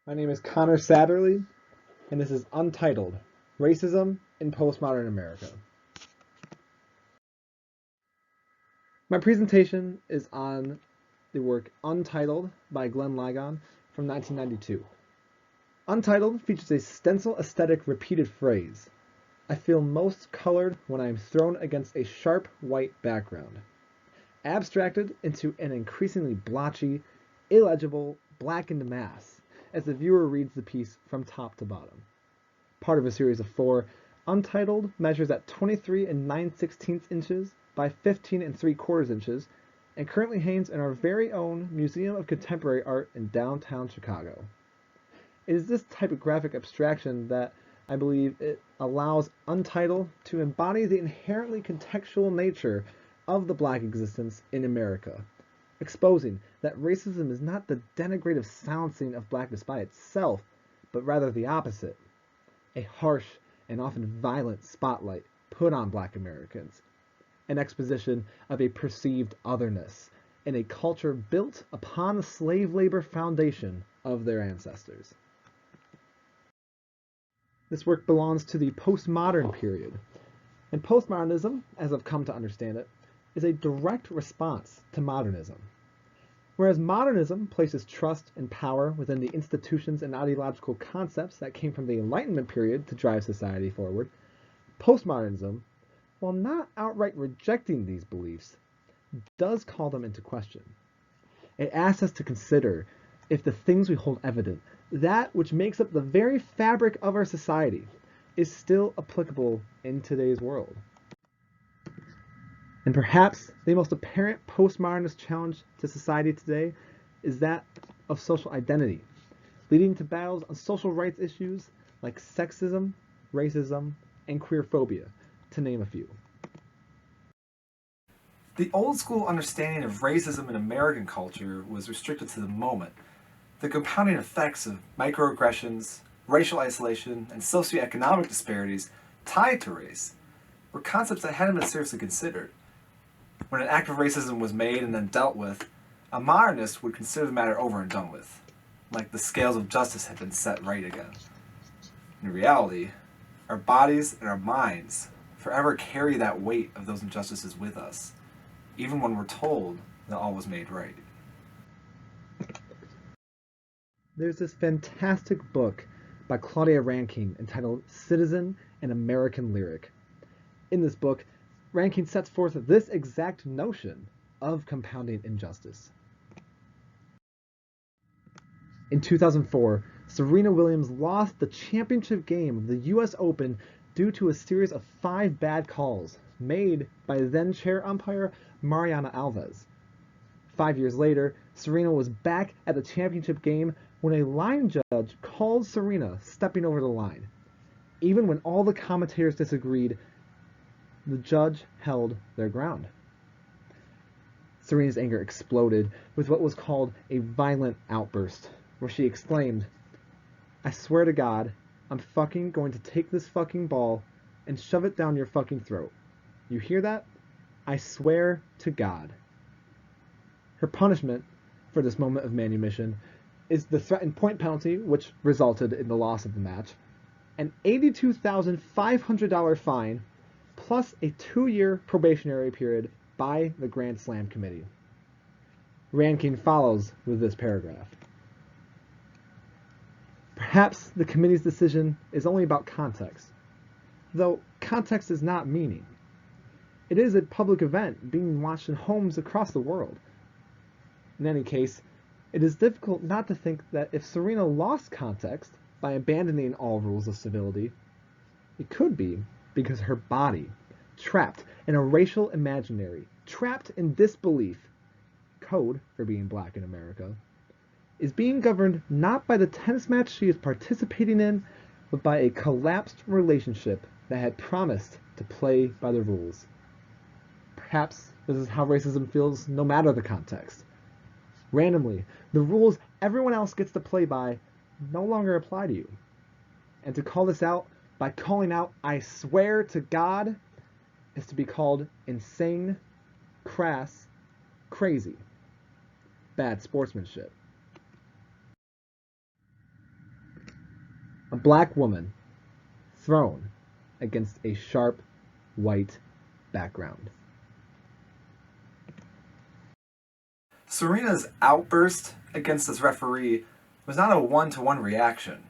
My name is Connor Satterley, and this is Untitled, Racism in Postmodern America. My presentation is on the work Untitled by Glenn Ligon from 1992. Untitled features a stencil aesthetic repeated phrase. I feel most colored when I am thrown against a sharp white background, abstracted into an increasingly blotchy, illegible, blackened mass as the viewer reads the piece from top to bottom. Part of a series of 4, Untitled measures at 23 9/16 inches by 15 3/4 inches and currently hangs in our very own Museum of Contemporary Art in downtown Chicago. It is this typographic abstraction that I believe it allows Untitled to embody the inherently contextual nature of the black existence in America, exposing that racism is not the denigrative silencing of blackness by itself, but rather the opposite, a harsh and often violent spotlight put on black Americans, an exposition of a perceived otherness in a culture built upon the slave labor foundation of their ancestors. This work belongs to the postmodern period, and postmodernism, as I've come to understand it, is a direct response to modernism. Whereas modernism places trust and power within the institutions and ideological concepts that came from the Enlightenment period to drive society forward, postmodernism, while not outright rejecting these beliefs, does call them into question. It asks us to consider if the things we hold evident, that which makes up the very fabric of our society, is still applicable in today's world. And perhaps the most apparent postmodernist challenge to society today is that of social identity, leading to battles on social rights issues like sexism, racism, and queerphobia, to name a few. The old school understanding of racism in American culture was restricted to the moment. The compounding effects of microaggressions, racial isolation, and socioeconomic disparities tied to race were concepts that hadn't been seriously considered. When an act of racism was made and then dealt with, a modernist would consider the matter over and done with, like the scales of justice had been set right again. In reality, our bodies and our minds forever carry that weight of those injustices with us, even when we're told that all was made right. There's this fantastic book by Claudia Rankine entitled Citizen and American Lyric. In this book, Rankine sets forth this exact notion of compounding injustice. In 2004, Serena Williams lost the championship game of the US Open due to a series of 5 bad calls made by then-chair umpire Mariana Alves. 5 years later, Serena was back at the championship game when a line judge called Serena stepping over the line. Even when all the commentators disagreed, the judge held their ground. Serena's anger exploded with what was called a violent outburst, where she exclaimed, "I swear to God, I'm fucking going to take this fucking ball and shove it down your fucking throat. You hear that? I swear to God." Her punishment for this moment of manumission is the threatened point penalty, which resulted in the loss of the match, an $82,500 fine, plus a 2-year probationary period by the Grand Slam committee. Rankine follows with this paragraph. Perhaps the committee's decision is only about context, though context is not meaning. It is a public event being watched in homes across the world. In any case, it is difficult not to think that if Serena lost context by abandoning all rules of civility, it could be because her body, trapped in a racial imaginary, trapped in disbelief, code for being black in America, is being governed not by the tennis match she is participating in, but by a collapsed relationship that had promised to play by the rules. Perhaps this is how racism feels no matter the context. Randomly, the rules everyone else gets to play by no longer apply to you. And to call this out by calling out, "I swear to God," is to be called insane, crass, crazy, bad sportsmanship. A black woman thrown against a sharp white background. Serena's outburst against this referee was not a one-to-one reaction.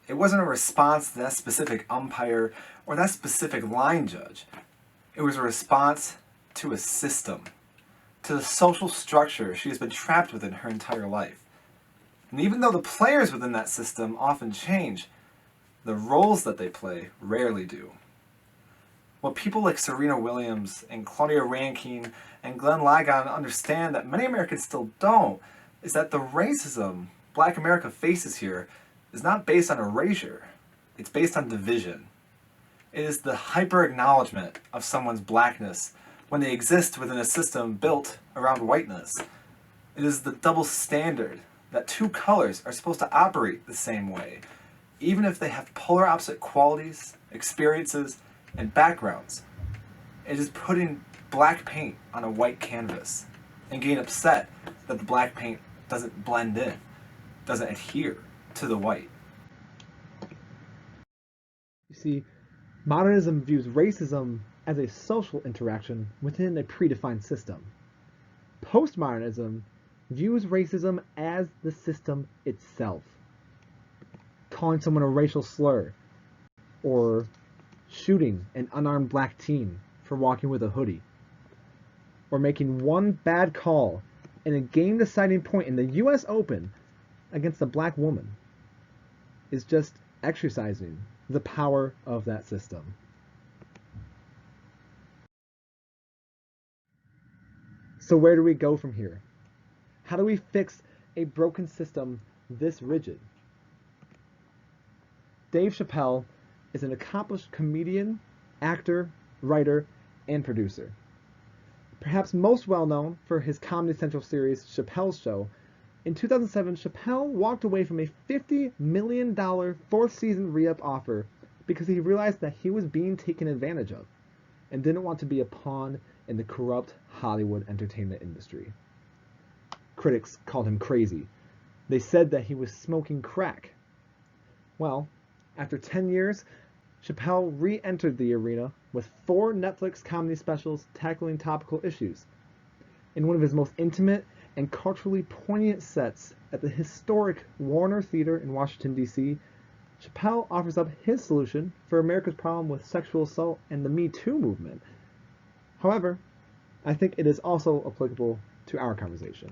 It wasn't a response to that specific umpire or that specific line judge. It was a response to a system, to the social structure she has been trapped within her entire life. And even though the players within that system often change, the roles that they play rarely do. What people like Serena Williams and Claudia Rankine and Glenn Ligon understand that many Americans still don't is that the racism Black America faces here is not based on erasure. It's based on division. It is the hyper-acknowledgement of someone's blackness when they exist within a system built around whiteness. It is the double standard that two colors are supposed to operate the same way, even if they have polar opposite qualities, experiences, and backgrounds. It is putting black paint on a white canvas and getting upset that the black paint doesn't blend in, doesn't adhere to the white. You see, modernism views racism as a social interaction within a predefined system. Postmodernism views racism as the system itself. Calling someone a racial slur, or shooting an unarmed black teen for walking with a hoodie, or making one bad call in a game-deciding point in the US Open against a black woman is just exercising the power of that system. So where do we go from here? How do we fix a broken system this rigid? Dave Chappelle is an accomplished comedian, actor, writer, and producer. Perhaps most well known for his Comedy Central series Chappelle's Show, in 2007 Chappelle walked away from a $50 million fourth season re-up offer because he realized that he was being taken advantage of and didn't want to be a pawn in the corrupt Hollywood entertainment industry. Critics called him crazy. They said that he was smoking crack. Well, after 10 years, Chappelle re-entered the arena with 4 Netflix comedy specials tackling topical issues. In one of his most intimate and culturally poignant sets at the historic Warner Theater in Washington, D.C., Chappelle offers up his solution for America's problem with sexual assault and the Me Too movement. However, I think it is also applicable to our conversation.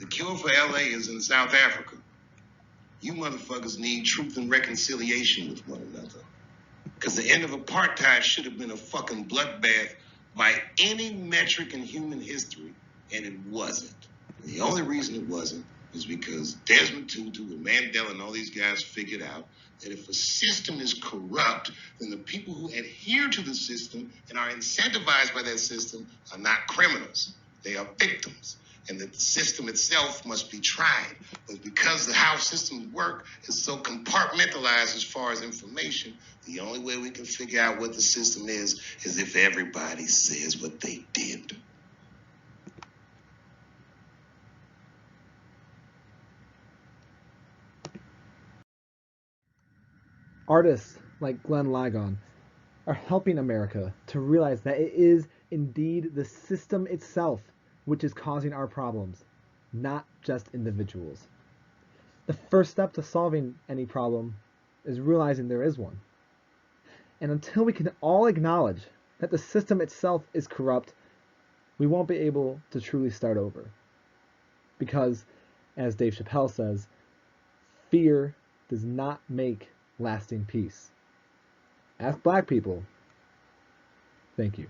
The cure for LA is in South Africa. You motherfuckers need truth and reconciliation with one another. Because the end of apartheid should have been a fucking bloodbath by any metric in human history, and it wasn't. And the only reason it wasn't is because Desmond Tutu and Mandela and all these guys figured out that if a system is corrupt, then the people who adhere to the system and are incentivized by that system are not criminals. They are victims. And that the system itself must be tried. But because the how systems work is so compartmentalized as far as information, the only way we can figure out what the system is if everybody says what they did. Artists like Glenn Ligon are helping America to realize that it is indeed the system itself which is causing our problems, not just individuals. The first step to solving any problem is realizing there is one. And until we can all acknowledge that the system itself is corrupt, we won't be able to truly start over. Because, as Dave Chappelle says, fear does not make lasting peace. Ask black people. Thank you.